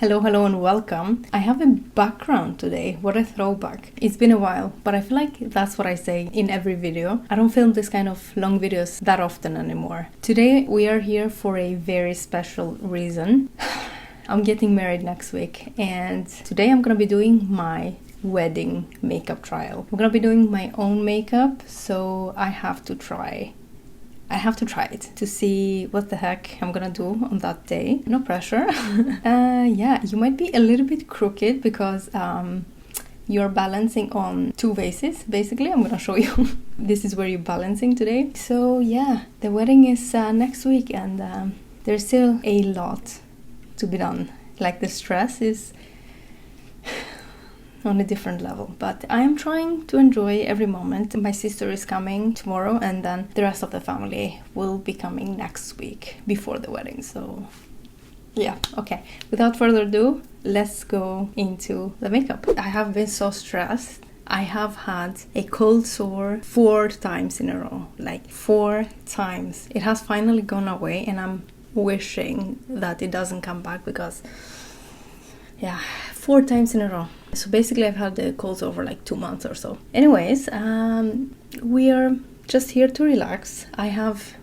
Hello and welcome. I have a background today. What a throwback. It's been a while, but I feel like that's what I say in every video. I don't film this kind of long videos that often anymore. Today we are here for a very special reason. I'm getting married next week, and today I'm gonna be doing my wedding makeup trial. I'm gonna be doing my own makeup, so I have to try it to see what the heck I'm gonna do on that day. No pressure. Yeah, you might be a little bit crooked because you're balancing on two vases. Basically, I'm gonna show you. This is where you're balancing today. So yeah, the wedding is next week, and there's still a lot to be done. Like, the stress is on a different level, but I am trying to enjoy every moment. My sister is coming tomorrow, and then the rest of the family will be coming next week before the wedding. So yeah, okay, without further ado, let's go into the makeup. I have been so stressed. I have had a cold sore 4 times in a row, like 4 times. It has finally gone away, and I'm wishing that it doesn't come back because yeah, 4 times in a row. So basically I've had the colds over like 2 months or so. Anyways, we are just here to relax. I have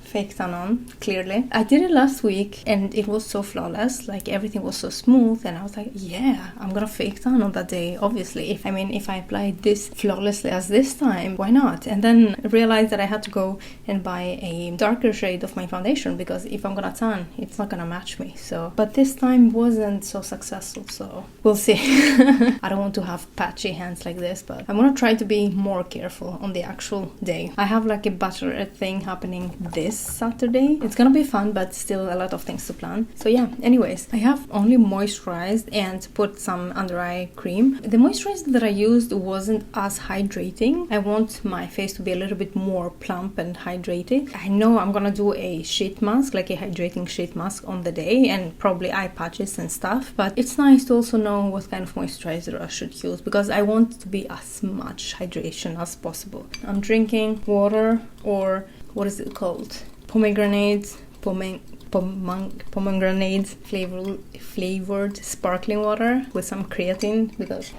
fake tan on, clearly. I did it last week and it was so flawless, like everything was so smooth, and I was like, yeah, I'm gonna fake tan on that day, obviously. If I apply this flawlessly as this time, why not? And then realized that I had to go and buy a darker shade of my foundation, because if I'm gonna tan, it's not gonna match me. So, but this time wasn't so successful, so we'll see. I don't want to have patchy hands like this, but I'm gonna try to be more careful on the actual day. I have like a bachelorette thing happening this Saturday. It's gonna be fun, but still a lot of things to plan. So yeah, anyways, I have only moisturized and put some under eye cream. The moisturizer that I used wasn't as hydrating. I want my face to be a little bit more plump and hydrated. I know I'm gonna do a sheet mask, like a hydrating sheet mask on the day, and probably eye patches and stuff, but it's nice to also know what kind of moisturizer I should use, because I want to be as much hydration as possible. I'm drinking water, or what is it called? Pomegranate flavored sparkling water with some creatine, because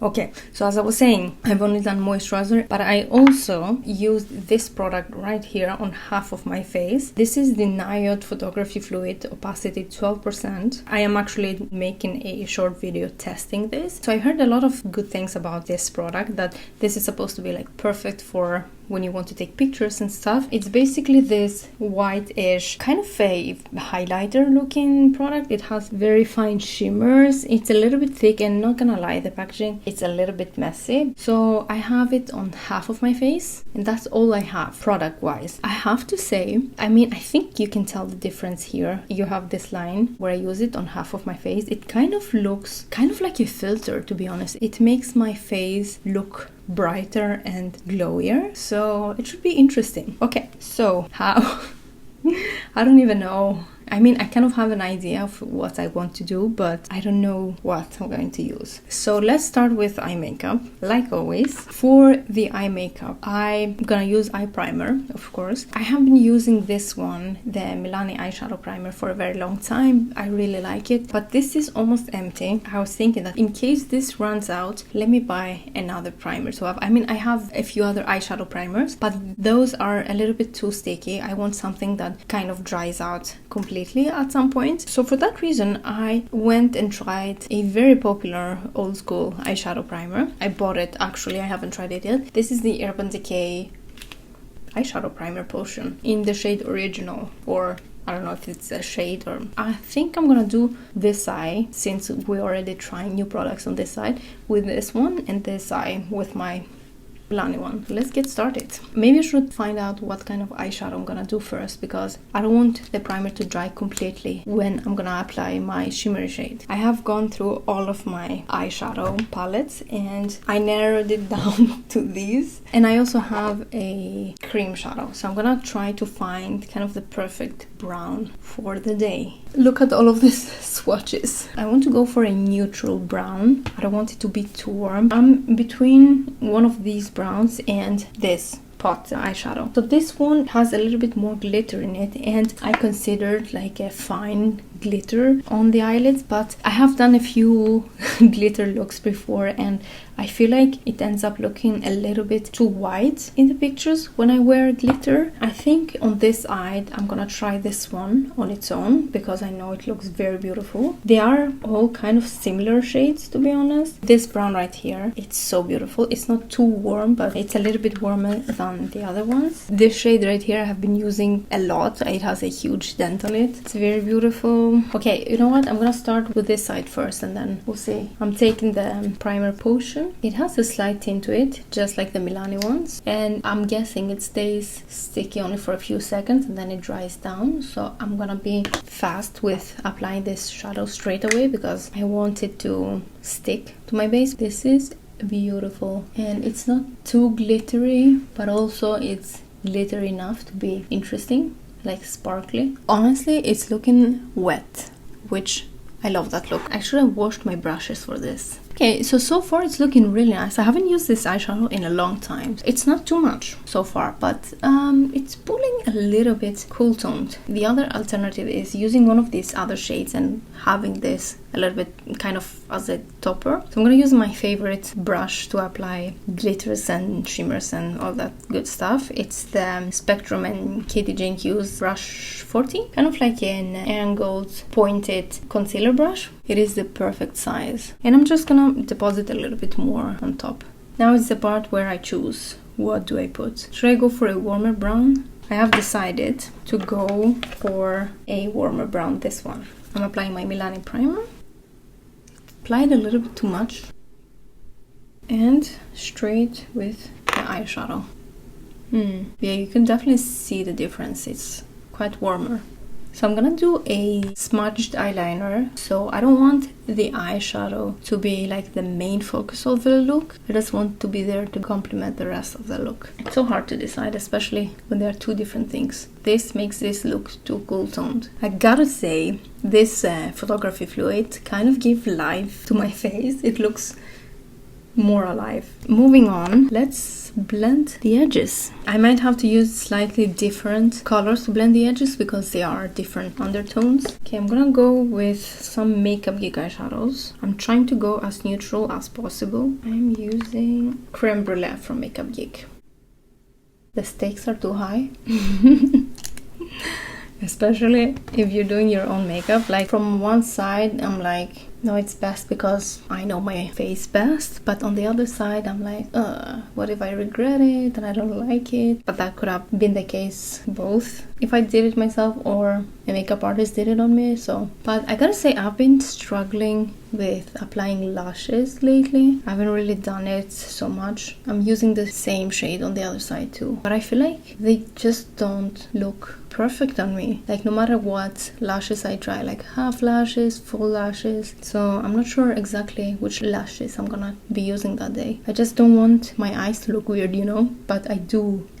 okay, so as I was saying, I've only done moisturizer, but I also used this product right here on half of my face. This is the Niod Photography Fluid Opacity 12%. I am actually making a short video testing this. So I heard a lot of good things about this product, that this is supposed to be like perfect for when you want to take pictures and stuff. It's basically this white-ish kind of a highlighter looking product. It has very fine shimmers. It's a little bit thick, and not gonna lie, the packaging, it's a little bit messy. So I have it on half of my face, and that's all I have product wise. I have to say, I think you can tell the difference here. You have this line where I use it on half of my face. It kind of looks like a filter, to be honest. It makes my face look brighter and glowier, so it should be interesting. Okay, so how? I don't even know. I kind of have an idea of what I want to do, but I don't know what I'm going to use. So let's start with eye makeup. Like always, for the eye makeup, I'm gonna use eye primer, of course. I have been using this one, the Milani eyeshadow primer, for a very long time. I really like it, but this is almost empty. I was thinking that in case this runs out, let me buy another primer. So I have a few other eyeshadow primers, but those are a little bit too sticky. I want something that kind of dries out completely at some point. So for that reason, I went and tried a very popular old school eyeshadow primer. I bought it, actually, I haven't tried it yet. This is the Urban Decay eyeshadow primer potion in the shade Original, or I don't know if it's a shade, or I think I'm gonna do this eye, since we're already trying new products on this side, with this one, and this eye with my Milani one. Let's get started. Maybe I should find out what kind of eyeshadow I'm gonna do first, because I don't want the primer to dry completely when I'm gonna apply my shimmery shade. I have gone through all of my eyeshadow palettes, and I narrowed it down to these. And I also have a cream shadow, so I'm gonna try to find kind of the perfect brown for the day. Look at all of these swatches. I want to go for a neutral brown. I don't want it to be too warm. I'm between one of these browns and this pot eyeshadow. So this one has a little bit more glitter in it, and I considered like a fine glitter on the eyelids, but I have done a few glitter looks before and I feel like it ends up looking a little bit too white in the pictures when I wear glitter. I think on this eye I'm gonna try this one on its own because I know it looks very beautiful. They are all kind of similar shades, to be honest. This brown right here, it's so beautiful. It's not too warm, but it's a little bit warmer than the other ones. This shade right here I have been using a lot. It has a huge dent on it. It's very beautiful. Okay, you know what? I'm gonna start with this side first and then we'll see. I'm taking the primer potion. It has a slight tint to it, just like the Milani ones. And I'm guessing it stays sticky only for a few seconds and then it dries down. So I'm gonna be fast with applying this shadow straight away because I want it to stick to my base. This is beautiful and it's not too glittery, but also it's glittery enough to be interesting, like sparkly. Honestly, it's looking wet, which I love that look. I should have washed my brushes for this. Okay, so far it's looking really nice. I haven't used this eyeshadow in a long time. It's not too much so far, but it's pulling a little bit cool toned. The other alternative is using one of these other shades and having this a little bit kind of as a topper. So I'm gonna use my favorite brush to apply glitters and shimmers and all that good stuff. It's the Spectrum and Katie Jane Hughes brush 40, kind of like an angled pointed concealer brush. It is the perfect size, and I'm just gonna deposit a little bit more on top. Now it's the part where I choose what do I put. Should I go for a warmer brown? I have decided to go for a warmer brown, this one. I'm applying my Milani primer. Applied a little bit too much. And straight with the eyeshadow. Yeah, you can definitely see the difference. It's quite warmer. So I'm gonna do a smudged eyeliner. So I don't want the eyeshadow to be like the main focus of the look. I just want to be there to complement the rest of the look. It's so hard to decide, especially when there are two different things. This makes this look too cool toned. I gotta say, this photography fluid kind of gives life to my face. It looks more alive. Moving on, let's blend the edges. I might have to use slightly different colors to blend the edges because they are different undertones. Okay, I'm gonna go with some Makeup Geek eyeshadows. I'm trying to go as neutral as possible. I'm using Creme Brulee from Makeup Geek. The stakes are too high. Especially if you're doing your own makeup. Like from one side I'm like, no, it's best because I know my face best, but on the other side I'm like, what if I regret it and I don't like it? But that could have been the case both if I did it myself or a makeup artist did it on me. So, but I gotta say, I've been struggling with applying lashes lately. I haven't really done it so much. I'm using the same shade on the other side too, but I feel like they just don't look perfect on me. Like no matter what lashes I try, like half lashes, full lashes. So I'm not sure exactly which lashes I'm gonna be using that day. I just don't want my eyes to look weird, you know, but I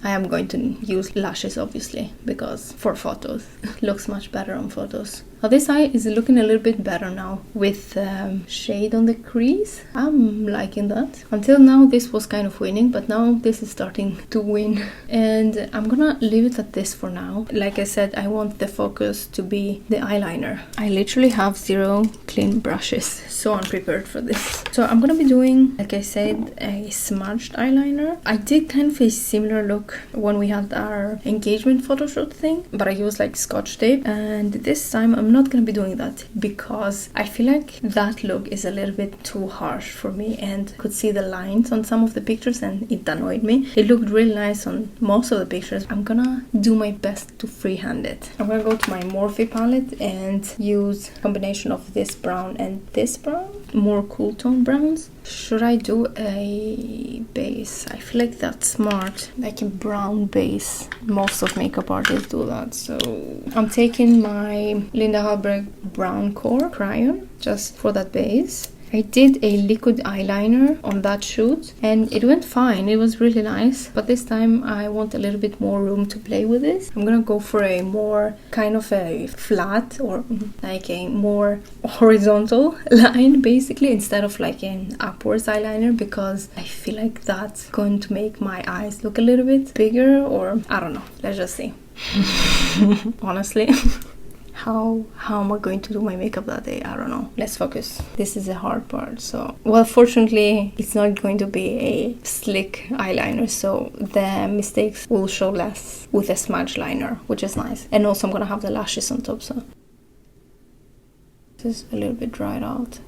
am going to use lashes obviously because for photos looks much better on photos. Now this eye is looking a little bit better now with shade on the crease. I'm liking that. Until now this was kind of winning, but now this is starting to win. And I'm gonna leave it at this for now. Like I said, I want the focus to be the eyeliner. I literally have 0 clean brushes, so unprepared for this. So I'm gonna be doing, like I said, a smudged eyeliner. I did kind of a similar look when we had our engagement photo shoot thing, but I used like Scotch tape, and this time I'm not gonna be doing that because I feel like that look is a little bit too harsh for me, and could see the lines on some of the pictures and it annoyed me. It looked really nice on most of the pictures. I'm gonna do my best to freehand it. I'm gonna go to my Morphe palette and use a combination of this brown and this brown, more cool tone browns. Should I do a base? I feel like that's smart, like a brown base. Most of makeup artists do that. So I'm taking my Linda Hallberg brown core crayon just for that base. I did a liquid eyeliner on that shoot and it went fine. It was really nice, but this time I want a little bit more room to play with this. I'm gonna go for a more kind of a flat or like a more horizontal line basically, instead of like an upwards eyeliner, because I feel like that's going to make my eyes look a little bit bigger, or I don't know. Let's just see. Honestly, how am I going to do my makeup that day? I don't know. Let's focus. This is the hard part. So, well, fortunately, it's not going to be a slick eyeliner, so the mistakes will show less with a smudge liner, which is nice. And also I'm gonna have the lashes on top, so this is a little bit dried out.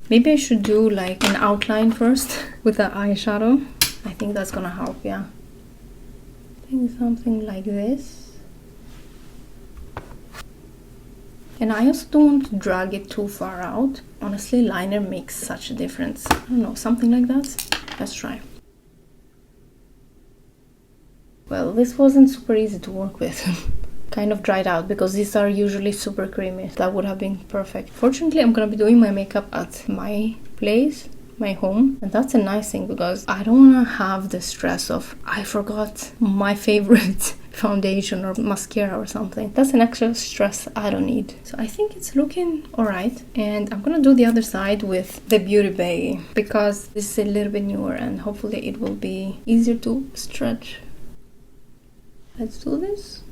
Maybe I should do like an outline first with the eyeshadow. I think that's gonna help, yeah. I think something like this. And I also don't want to drag it too far out. Honestly, liner makes such a difference. I don't know, something like that. Let's try. Well, this wasn't super easy to work with. Kind of dried out because these are usually super creamy. That would have been perfect. Fortunately, I'm gonna be doing my makeup at my place, my home, and that's a nice thing because I don't want to have the stress of I forgot my favorite foundation or mascara or something. That's an extra stress I don't need. So I think it's looking alright, and I'm gonna do the other side with the Beauty Bay because this is a little bit newer and hopefully it will be easier to stretch. Let's do this.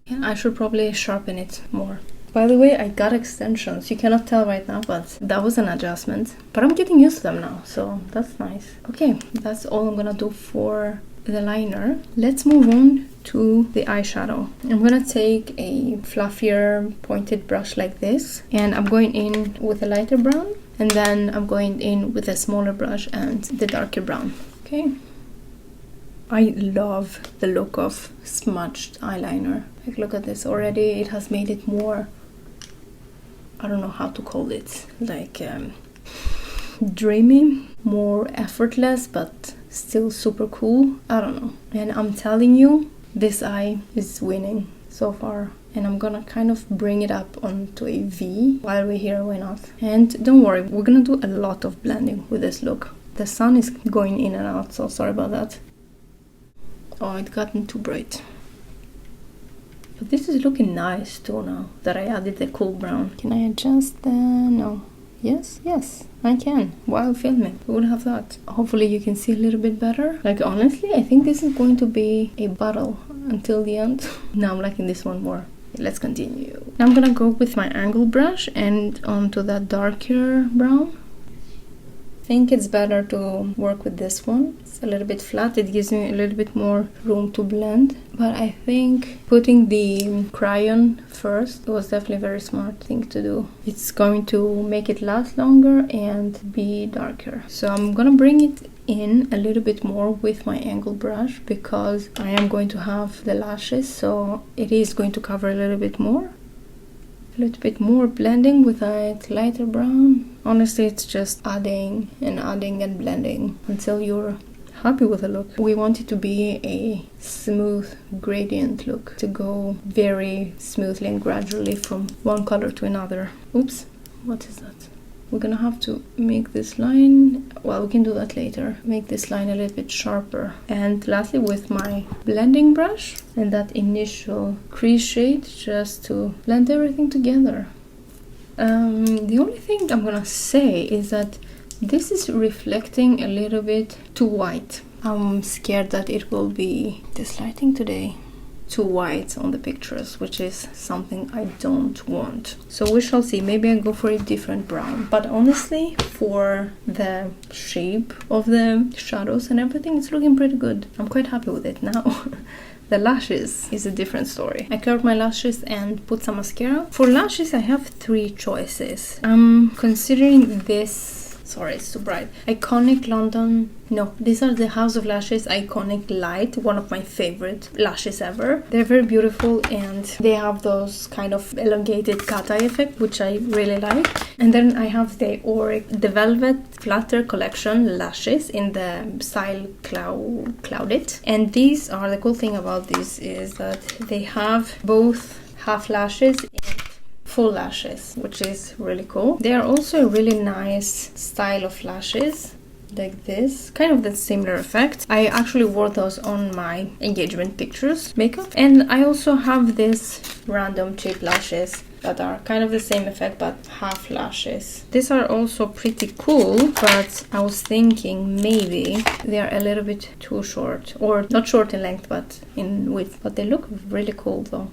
Yeah, I should probably sharpen it more. By the way, I got extensions. You cannot tell right now, but that was an adjustment. But I'm getting used to them now, so that's nice. Okay, that's all I'm gonna do for the liner. Let's move on to the eyeshadow. I'm gonna take a fluffier pointed brush like this, and I'm going in with a lighter brown, and then I'm going in with a smaller brush and the darker brown. Okay. I love the look of smudged eyeliner. Like, look at this already. It has made it more, I don't know how to call it, like dreamy, more effortless, but still super cool. I don't know. And I'm telling you, this eye is winning so far. And I'm gonna kind of bring it up onto a V while we're here, why not? And don't worry, we're gonna do a lot of blending with this look. The sun is going in and out, so sorry about that. Oh, it gotten too bright. But this is looking nice too now that I added the cool brown. Can I adjust the... no. Yes, I can while filming. Who would have thought? Hopefully you can see a little bit better. Like, honestly, I think this is going to be a battle until the end. Now I'm liking this one more. Let's continue. Now I'm gonna go with my angle brush and onto that darker brown. I think it's better to work with this one. It's a little bit flat. It gives me a little bit more room to blend. But I think putting the crayon first was definitely a very smart thing to do. It's going to make it last longer and be darker. So I'm gonna bring it in a little bit more with my angle brush because I am going to have the lashes, so it is going to cover a little bit more. A little bit more blending with a lighter brown. Honestly, it's just adding and blending until you're happy with the look. We want it to be a smooth gradient look, to go very smoothly and gradually from one color to another. Oops, what is that? We're gonna have to make this line, well, we can do that later, make this line a little bit sharper. And lastly, with my blending brush and that initial crease shade, just to blend everything together. The only thing I'm gonna say is that this is reflecting a little bit too white. I'm scared that it will be, this lighting today, too white on the pictures, which is something I don't want. So we shall see. Maybe I go for a different brown. But honestly, for the shape of the shadows and everything, it's looking pretty good. I'm quite happy with it now. The lashes is a different story. I curled my lashes and put some mascara. For lashes, I have 3 choices. I'm considering this. Sorry, it's too bright. Iconic London. No, these are the House of Lashes Iconic Light. One of my favorite lashes ever. They're very beautiful and they have those kind of elongated cat eye effect, which I really like. And then I have the 𝐅𝐻𝐋𝐋𝐿 the Velvet Flutter Collection lashes in the style Clouded. And these are, the cool thing about these is that they have both half lashes and full lashes, which is really cool. They are also a really nice style of lashes. like this, kind of the similar effect. I actually wore those on my engagement pictures makeup. And I also have this random cheap lashes that are kind of the same effect but half lashes. These are also pretty cool, but I was thinking maybe they are a little bit too short, or not short in length but in width, but they look really cool though.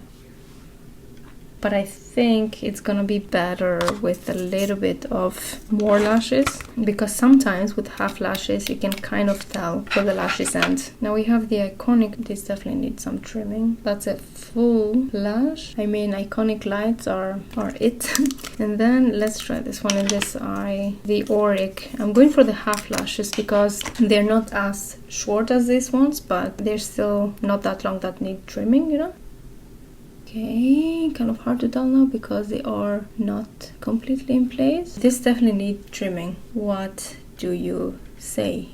But I think it's gonna be better with a little bit of more lashes, because sometimes with half lashes you can kind of tell where the lashes end. Now we have the Iconic. This definitely needs some trimming. That's a full lash. I mean, Iconic lights are it. And then let's try this one in this eye, the 𝐅𝐎𝐋𝐋𝐖. I'm going for the half lashes because they're not as short as these ones, but they're still not that long that need trimming, you know. Okay, kind of hard to tell now because they are not completely in place. This definitely needs trimming. What do you say?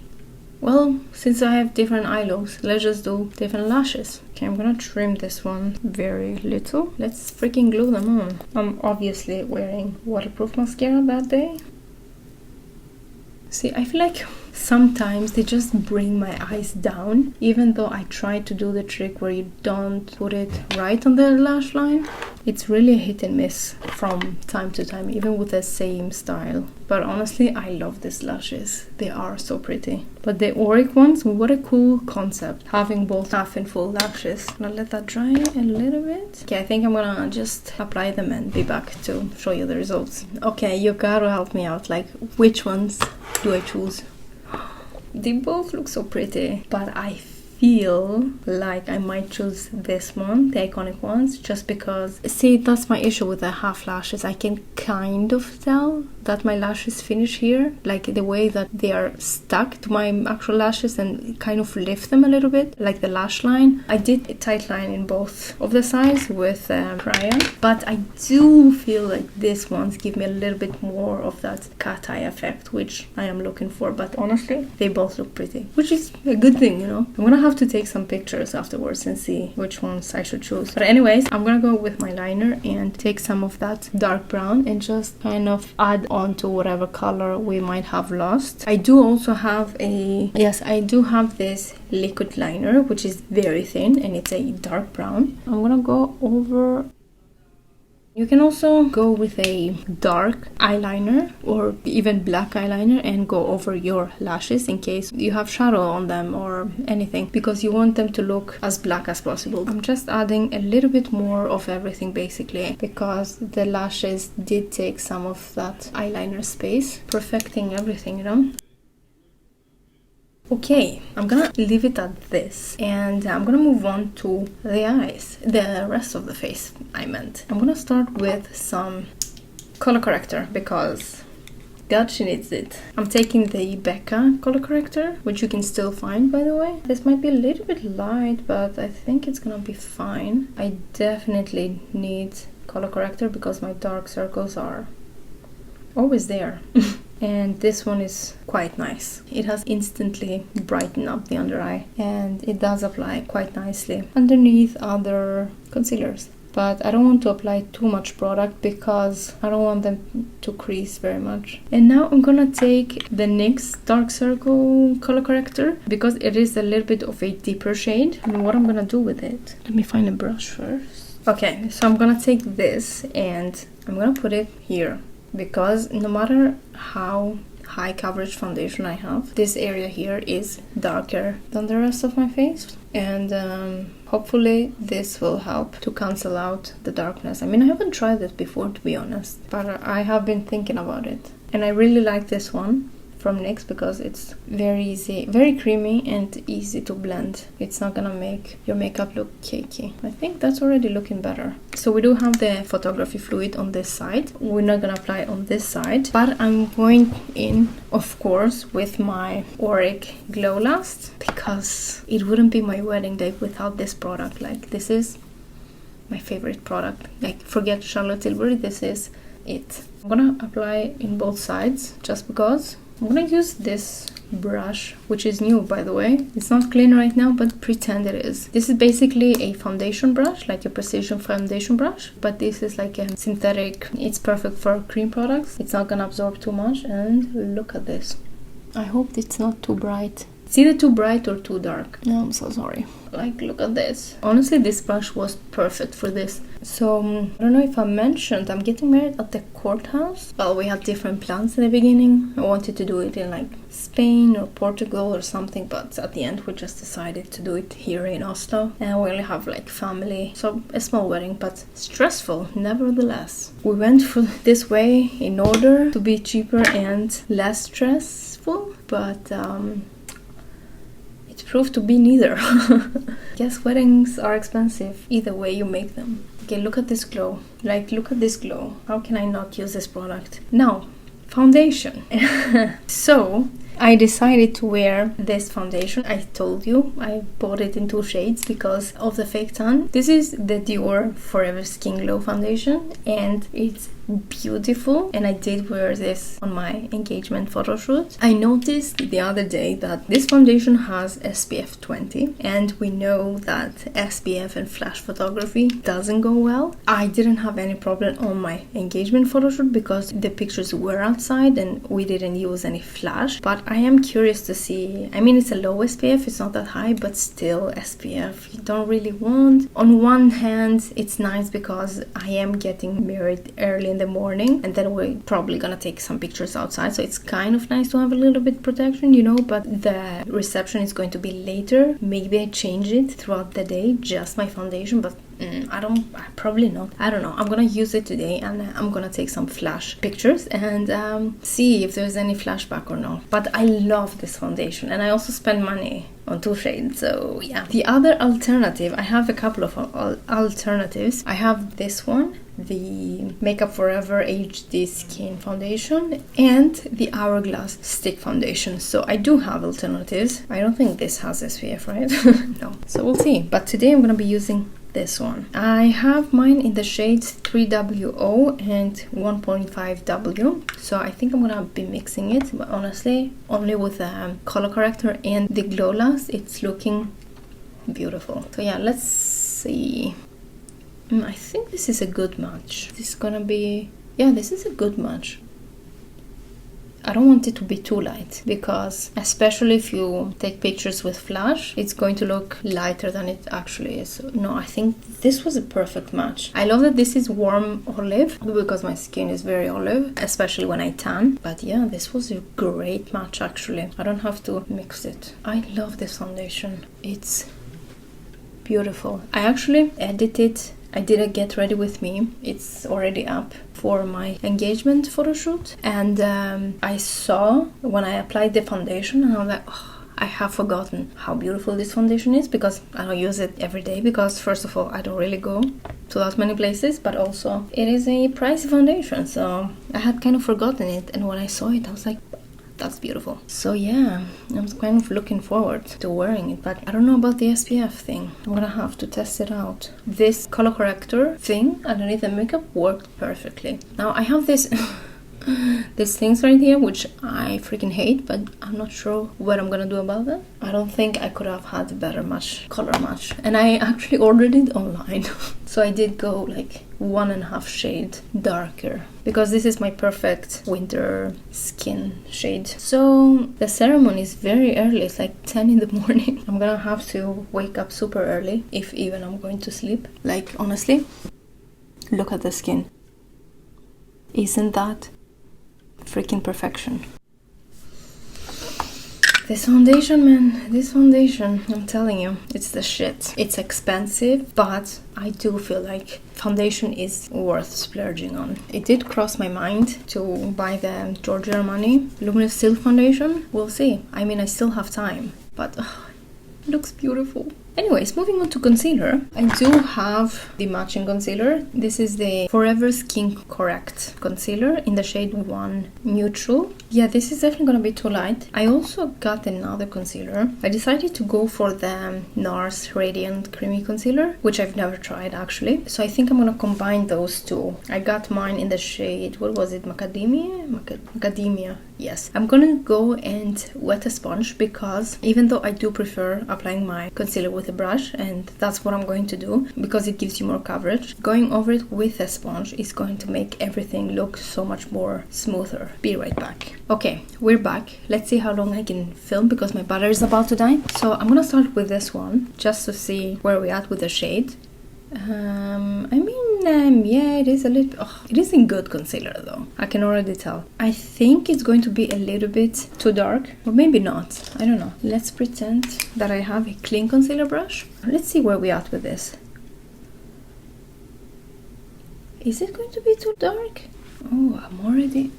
Well, since I have different eye looks, let's just do different lashes. Okay, I'm gonna trim this one very little. Let's freaking glue them on. I'm obviously wearing waterproof mascara that day. See, I feel like sometimes they just bring my eyes down, even though I try to do the trick where you don't put it right on the lash line. It's really hit and miss from time to time, even with the same style. But honestly, I love these lashes. They are so pretty. But the 𝐅𝐎𝐋𝐋𝐖 ones, what a cool concept, having both half and full lashes. I'm gonna let that dry a little bit. Okay, I think I'm gonna just apply them and be back to show you the results. Okay, you gotta help me out. Like, which ones do I choose? They both look so pretty, but I feel like I might choose this one, the Iconic ones, just because, see, that's my issue with the half lashes. I can kind of tell that my lashes finish here, like the way that they are stuck to my actual lashes and kind of lift them a little bit, like the lash line. I did a tight line in both of the sides with prior, but I do feel like these ones give me a little bit more of that cat eye effect, which I am looking for. But honestly, they both look pretty, which is a good thing, you know. I'm gonna have to take some pictures afterwards and see which ones I should choose. But anyways, I'm gonna go with my liner and take some of that dark brown and just kind of add on to whatever color we might have lost. I do also have I do have this liquid liner, which is very thin and it's a dark brown. I'm gonna go over. You can also go with a dark eyeliner or even black eyeliner and go over your lashes in case you have shadow on them or anything, because you want them to look as black as possible. I'm just adding a little bit more of everything basically, because the lashes did take some of that eyeliner space, perfecting everything, you know. Okay, I'm gonna leave it at this and I'm gonna move on to the eyes, the rest of the face I meant. I'm gonna start with some color corrector because God, she needs it. I'm taking the Becca color corrector, which you can still find, by the way. This might be a little bit light, but I think it's gonna be fine. I definitely need color corrector because my dark circles are always there. And this one is quite nice. It has instantly brightened up the under eye and it does apply quite nicely underneath other concealers. But I don't want to apply too much product because I don't want them to crease very much. And now I'm gonna take the NYX Dark Circle color corrector because it is a little bit of a deeper shade. And what I'm gonna do with it, let me find a brush first. Okay, so I'm gonna take this and I'm gonna put it here, because no matter how high coverage foundation I have, this area here is darker than the rest of my face, and hopefully this will help to cancel out the darkness. I mean, I haven't tried it before, to be honest, but I have been thinking about it, and I really like this one from NYX because it's very easy, very creamy and easy to blend. It's not gonna make your makeup look cakey. I think that's already looking better. So we do have the photography fluid on this side. We're not gonna apply it on this side, but I'm going in, of course, with my 𝐅𝐎𝐋𝐋𝐿 Glow Last, because it wouldn't be my wedding day without this product. Like, this is my favorite product. Like, forget Charlotte Tilbury, this is it. I'm gonna apply in both sides just because. I'm gonna use this brush, which is new, by the way. It's not clean right now, but pretend it is. This is basically a foundation brush, like a precision foundation brush, but this is like a synthetic. It's perfect for cream products. It's not gonna absorb too much, and look at this. I hope it's not too bright. It's either too bright or too dark. No, I'm so sorry. Like, look at this. Honestly, this brush was perfect for this. So, I don't know if I mentioned, I'm getting married at the courthouse. Well, we had different plans in the beginning. I wanted to do it in like Spain or Portugal or something, but at the end we just decided to do it here in Oslo. And we only have like family, so a small wedding, but stressful nevertheless. We went for this way in order to be cheaper and less stressful, but proved to be neither. Yes, weddings are expensive either way you make them. Okay, look at this glow. Like, look at this glow. How can I not use this product? Now, foundation. So I decided to wear this foundation. I told you I bought it in 2 shades because of the fake tan. This is the Dior Forever Skin Glow foundation and it's beautiful, and I did wear this on my engagement photo shoot. I noticed the other day that this foundation has SPF 20 and we know that SPF and flash photography doesn't go well. I didn't have any problem on my engagement photo shoot because the pictures were outside and we didn't use any flash, but I am curious to see. I mean, it's a low SPF, it's not that high, but still SPF you don't really want. On one hand, it's nice because I am getting married early in the morning and then we're probably gonna take some pictures outside, so it's kind of nice to have a little bit protection, you know, but the reception is going to be later. Maybe I change it throughout the day, just my foundation, but probably not. I don't know. I'm gonna use it today and I'm gonna take some flash pictures and see if there's any flashback or not. But I love this foundation and I also spend money on 2 shades, so yeah. The other alternative, I have a couple of alternatives. I have this one, the Makeup Forever HD Skin Foundation, and the Hourglass Stick Foundation. So I do have alternatives. I don't think this has SPF, right? No. So we'll see. But today I'm gonna be using this one. I have mine in the shades 3WO and 1.5W, so I think I'm gonna be mixing it, but honestly only with the color corrector and the glow last. It's looking beautiful. So yeah, let's see. I think this is a good match. This is gonna be, yeah, this is a good match. I don't want it to be too light because especially if you take pictures with flash, it's going to look lighter than it actually is. No, I think this was a perfect match. I love that this is warm olive because my skin is very olive, especially when I tan. But yeah, this was a great match actually. I don't have to mix it. I love this foundation. It's beautiful. I actually edited. I did a get ready with me. It's already up for my engagement photo shoot, and I saw when I applied the foundation and I'm like, oh, I have forgotten how beautiful this foundation is because I don't use it every day because first of all I don't really go to that many places, but also it is a pricey foundation, so I had kind of forgotten it, and when I saw it I was like, that's beautiful. So yeah, I'm kind of looking forward to wearing it, but I don't know about the SPF thing. I'm gonna have to test it out. This color corrector thing underneath the makeup worked perfectly. Now I have this these things right here which I freaking hate, but I'm not sure what I'm gonna do about that. I don't think I could have had a better color match, and I actually ordered it online. So I did go like 1.5 shade darker because this is my perfect winter skin shade. So the ceremony is very early. It's like 10 in the morning. I'm gonna have to wake up super early if even I'm going to sleep. Like honestly, look at the skin. Isn't that freaking perfection? This foundation, man, this foundation, I'm telling you, it's the shit. It's expensive, but I do feel like foundation is worth splurging on. It did cross my mind to buy the Giorgio Armani Luminous Silk Foundation. We'll see. I mean, I still have time, but it looks beautiful. Anyways, moving on to concealer. I do have the matching concealer. This is the Forever Skin Correct concealer in the shade 1 Neutral. Yeah, this is definitely gonna be too light. I also got another concealer. I decided to go for the NARS Radiant Creamy Concealer, which I've never tried actually. So I think I'm gonna combine those two. I got mine in the shade, what was it, Macadamia? Macadamia, yes. I'm gonna go and wet a sponge because even though I do prefer applying my concealer with with a brush, and that's what I'm going to do because it gives you more coverage. Going over it with a sponge is going to make everything look so much more smoother. Be right back. Okay, we're back. Let's see how long I can film because my battery is about to die. So I'm gonna start with this one just to see where we're at with the shade. Yeah, it is a little... Oh, it isn't good concealer though. I can already tell. I think it's going to be a little bit too dark. Or maybe not. I don't know. Let's pretend that I have a clean concealer brush. Let's see where we're at with this. Is it going to be too dark? Oh, I'm already...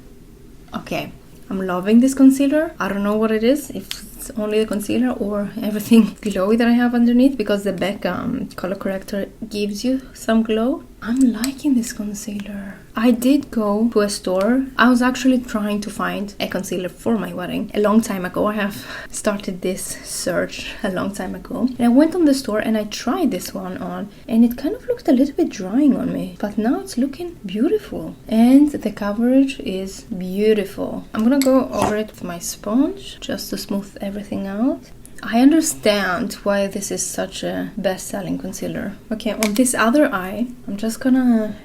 Okay. I'm loving this concealer. I don't know what it is. If it's only the concealer or everything glowy that I have underneath, because the Becca color corrector gives you some glow. I'm liking this concealer. I did go to a store. I was actually trying to find a concealer for my wedding a long time ago. I have started this search a long time ago. And I went on the store and I tried this one on, and it kind of looked a little bit drying on me. But now it's looking beautiful. And the coverage is beautiful. I'm gonna go over it with my sponge just to smooth everything out. I understand why this is such a best-selling concealer. Okay, on this other eye, I'm just gonna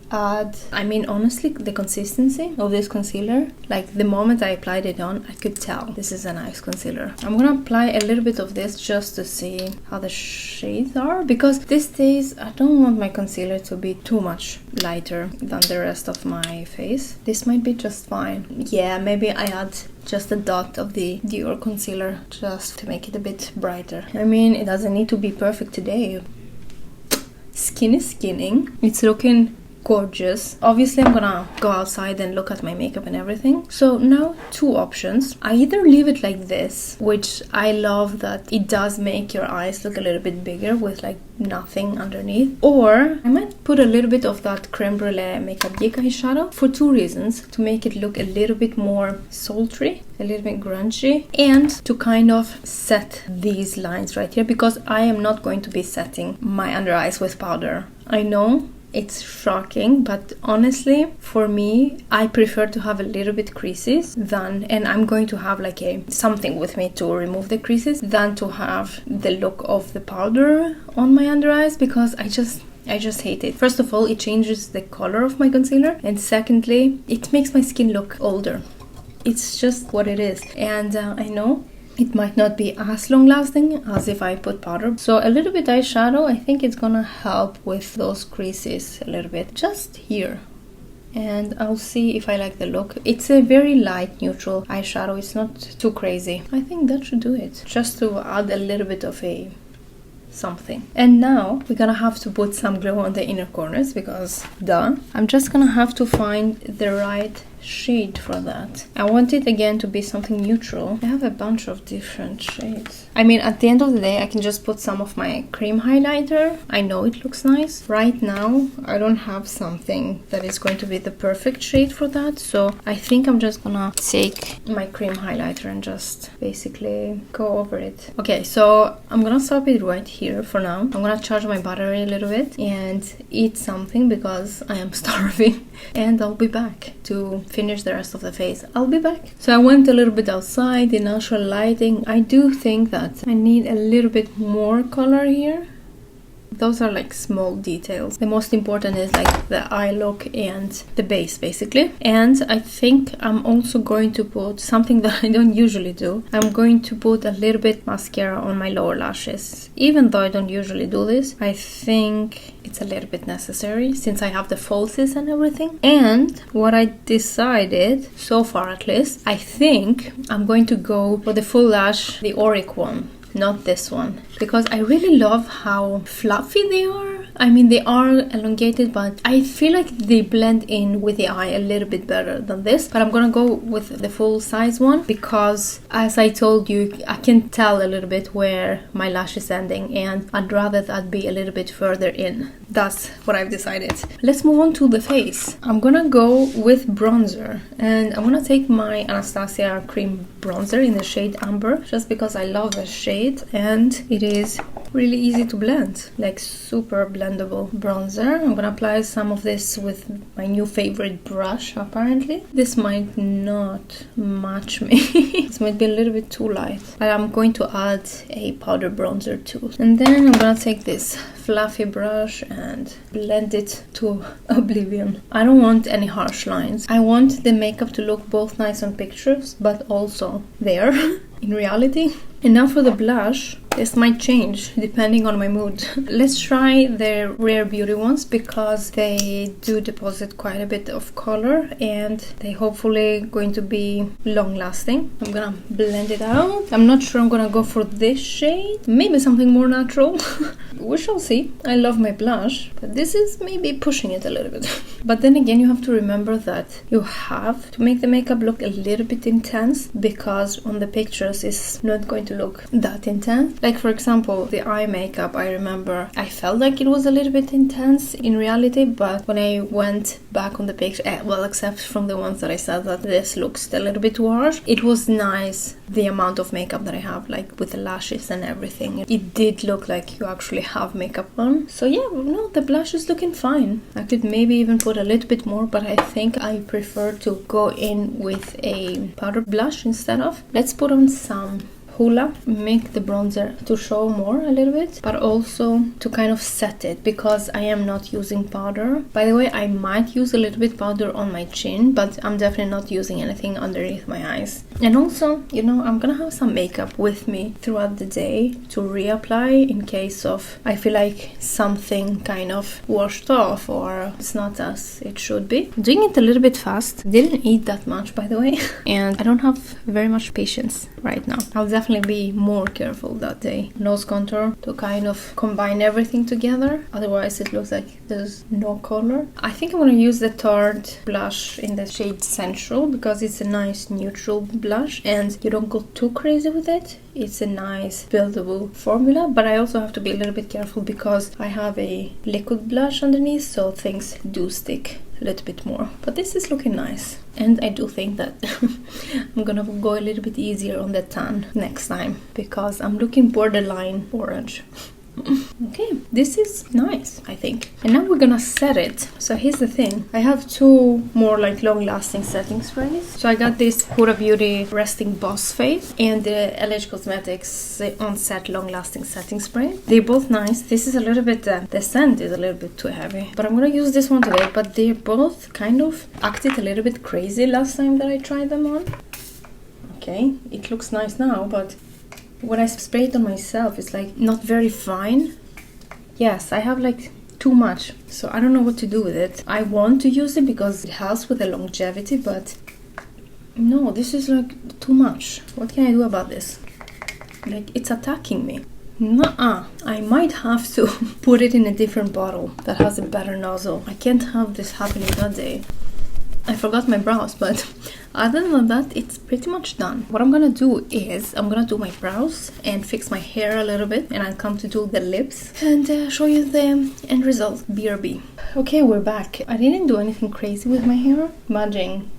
add... I mean, honestly, the consistency of this concealer, like the moment I applied it on, I could tell this is a nice concealer. I'm gonna apply a little bit of this just to see how the shades are, because these days I don't want my concealer to be too much lighter than the rest of my face. This might be just fine. Yeah, maybe I add just a dot of the Dior concealer just to make it a bit brighter. I mean, it doesn't need to be perfect today. Skin is skinning. It's looking gorgeous. Obviously, I'm gonna go outside and look at my makeup and everything. So now, two options. I either leave it like this, which I love that it does make your eyes look a little bit bigger with like nothing underneath, or I might put a little bit of that Creme Brulee Makeup Geek eyeshadow for two reasons: to make it look a little bit more sultry, a little bit grungy, and to kind of set these lines right here, because I am not going to be setting my under eyes with powder. I know it's shocking, but honestly, for me, I prefer to have a little bit creases than, and I'm going to have like something with me to remove the creases, than to have the look of the powder on my under eyes, because I just hate it. First of all, it changes the color of my concealer, and secondly, it makes my skin look older. It's just what it is, and I know it might not be as long lasting as if I put powder. So a little bit eyeshadow, I think it's gonna help with those creases a little bit, just here. And I'll see if I like the look. It's a very light neutral eyeshadow, it's not too crazy. I think that should do it, just to add a little bit of a something. And now we're gonna have to put some glow on the inner corners, because duh. I'm just gonna have to find the right shade for that. I want it again to be something neutral. I have a bunch of different shades. I mean, at the end of the day, I can just put some of my cream highlighter. I know it looks nice. Right now, I don't have something that is going to be the perfect shade for that, so I think I'm just gonna take my cream highlighter and just basically go over it. Okay, so I'm gonna stop it right here for now. I'm gonna charge my battery a little bit and eat something because I am starving, and I'll be back to finish the rest of the face. I'll be back. So I went a little bit outside in natural lighting. I do think that I need a little bit more color here. Those are like small details. The most important is like the eye look and the base basically. And I think I'm also going to put something that I don't usually do. I'm going to put a little bit mascara on my lower lashes. Even though I don't usually do this, I think it's a little bit necessary since I have the falsies and everything. And what I decided, so far at least, I think I'm going to go for the full lash, the 𝐅𝐎𝐋𝐋𝐿 one. Not this one, because I really love how fluffy they are. I mean, they are elongated, but I feel like they blend in with the eye a little bit better than this. But I'm gonna go with the full size one because, as I told you, I can tell a little bit where my lash is ending, and I'd rather that be a little bit further in. That's what I've decided. Let's move on to the face. I'm gonna go with bronzer, and I'm gonna take my Anastasia cream bronzer in the shade Amber, just because I love the shade, and it is Really easy to blend, like super blendable bronzer. I'm gonna apply some of this with my new favorite brush, apparently. This might not match me. This might be a little bit too light. But I'm going to add a powder bronzer too. And then I'm gonna take this fluffy brush and blend it to oblivion. I don't want any harsh lines. I want the makeup to look both nice on pictures, but also there in reality. And now for the blush, this might change depending on my mood. Let's try the Rare Beauty ones because they do deposit quite a bit of color and they hopefully going to be long lasting. I'm gonna blend it out. I'm not sure I'm gonna go for this shade. Maybe something more natural. We shall see. I love my blush, but this is maybe pushing it a little bit. But then again, you have to remember that you have to make the makeup look a little bit intense because on the pictures it's not going to look that intense. Like for example, the eye makeup, I remember I felt like it was a little bit intense in reality, but when I went back on the picture, well, except from the ones that I said that this looks a little bit too harsh, it was nice the amount of makeup that I have, like with the lashes and everything. It did look like you actually have makeup on. So yeah, no, the blush is looking fine. I could maybe even put a little bit more, but I think I prefer to go in with a powder blush instead of. Let's put on some Hoola, make the bronzer to show more a little bit, but also to kind of set it because I am not using powder. By the way, I might use a little bit powder on my chin, but I'm definitely not using anything underneath my eyes. And also, you know, I'm gonna have some makeup with me throughout the day to reapply in case of I feel like something kind of washed off or it's not as it should be. I'm doing it a little bit fast. Didn't eat that much, by the way, and I don't have very much patience right now. I'll definitely be more careful that day. Nose contour to kind of combine everything together, otherwise it looks like there's no color. I think I'm gonna use the Tarte blush in the shade Sensual because it's a nice neutral blush and you don't go too crazy with it. It's a nice buildable formula, but I also have to be a little bit careful because I have a liquid blush underneath, so things do stick a little bit more. But this is looking nice, and I do think that I'm gonna go a little bit easier on the tan next time because I'm looking borderline orange. Okay, this is nice, I think. And now we're gonna set it. So here's the thing. I have two more like long-lasting setting sprays. So I got this Huda Beauty Resting Boss Face and the 𝐅𝐻𝐋𝐋𝐿 Cosmetics On-Set Long-Lasting Setting Spray. They're both nice. This is a little bit, the scent is a little bit too heavy. But I'm gonna use this one today. But they both kind of acted a little bit crazy last time that I tried them on. Okay, it looks nice now, but when I spray it on myself, it's like not very fine. Yes, I have like too much, so I don't know what to do with it. I want to use it because it helps with the longevity, but no, this is like too much. What can I do about this? Like, it's attacking me. Nuh-uh. I might have to put it in a different bottle that has a better nozzle. I can't have this happening that day. I forgot my brows, but other than that, it's pretty much done. What I'm gonna do is I'm gonna do my brows and fix my hair a little bit, and I'll come to do the lips and show you the end result. BRB. Okay, we're back. I didn't do anything crazy with my hair. Imagine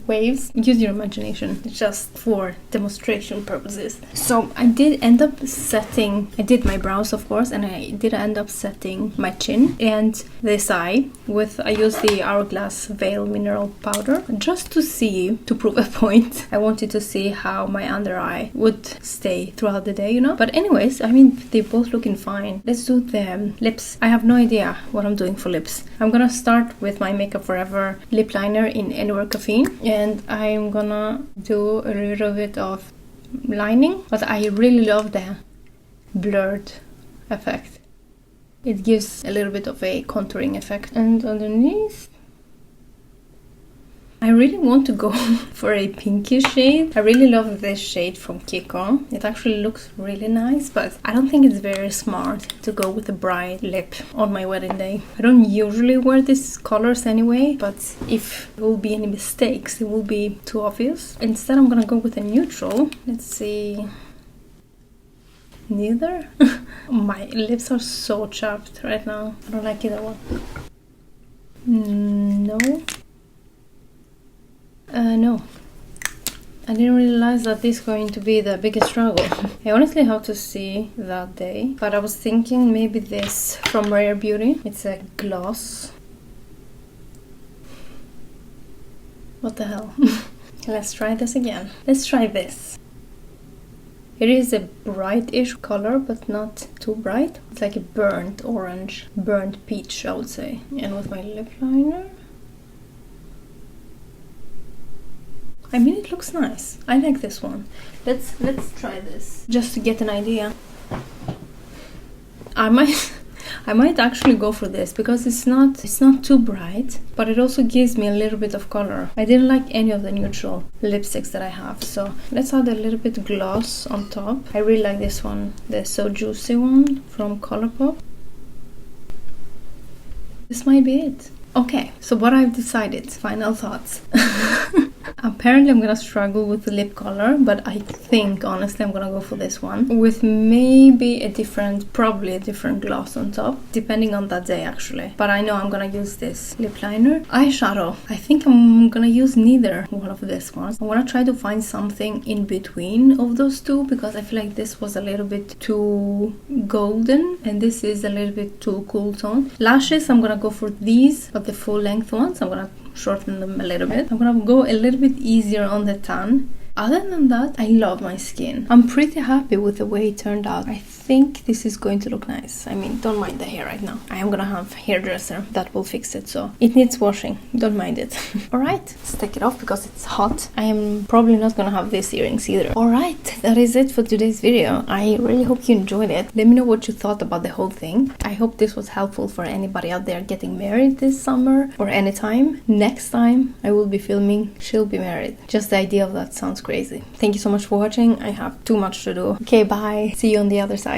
waves. Use your imagination. It's just for demonstration purposes. So I did end up setting, I did my brows of course, and I did end up setting my chin and this eye with, I used the Hourglass Veil Mineral Powder just to see, to prove a point. I wanted to see how my under eye would stay throughout the day, you know. But anyways, I mean, they're both looking fine. Let's do the lips. I have no idea what I'm doing for lips. I'm gonna start with my Makeup Forever lip liner in Anywhere Caffeine. And I'm gonna do a little bit of lining, but I really love the blurred effect. It gives a little bit of a contouring effect. And underneath, I really want to go for a pinky shade. I really love this shade from Kiko. It actually looks really nice, but I don't think it's very smart to go with a bright lip on my wedding day. I don't usually wear these colors anyway, but if there will be any mistakes, it will be too obvious. Instead, I'm gonna go with a neutral. Let's see. Neither? My lips are so chapped right now. I don't like either one. No. No. I didn't realize that this is going to be the biggest struggle. I honestly have to see that day, but I was thinking maybe this from Rare Beauty. It's a gloss. What the hell? Let's try this again. Let's try this. It is a brightish color, but not too bright. It's like a burnt orange, burnt peach, I would say. And with my lip liner. I mean, it looks nice. I like this one. Let's try this just to get an idea. I might actually go for this because it's not too bright, but it also gives me a little bit of color. I didn't like any of the neutral lipsticks that I have, so let's add a little bit gloss on top. I really like this one, the So Juicy one from Colourpop. This might be it. Okay, so what I've decided, final thoughts. Apparently I'm gonna struggle with the lip color, but I think honestly I'm gonna go for this one with maybe probably a different gloss on top, depending on that day actually. But I know I'm gonna use this lip liner. Eyeshadow, I think I'm gonna use neither one of these ones. I'm gonna try to find something in between of those two, because I feel like this was a little bit too golden and this is a little bit too cool tone. Lashes, I'm gonna go for these, but the full length ones. I'm gonna shorten them a little bit. I'm gonna go a little bit easier on the tan. Other than that, I love my skin. I'm pretty happy with the way it turned out. I think this is going to look nice. I mean, don't mind the hair right now. I am gonna have a hairdresser that will fix it, so it needs washing. Don't mind it. Alright, let's take it off because it's hot. I am probably not gonna have these earrings either. Alright, that is it for today's video. I really hope you enjoyed it. Let me know what you thought about the whole thing. I hope this was helpful for anybody out there getting married this summer or anytime. Next time I will be filming She'll Be Married. Just the idea of that sounds crazy. Thank you so much for watching. I have too much to do. Okay, bye. See you on the other side.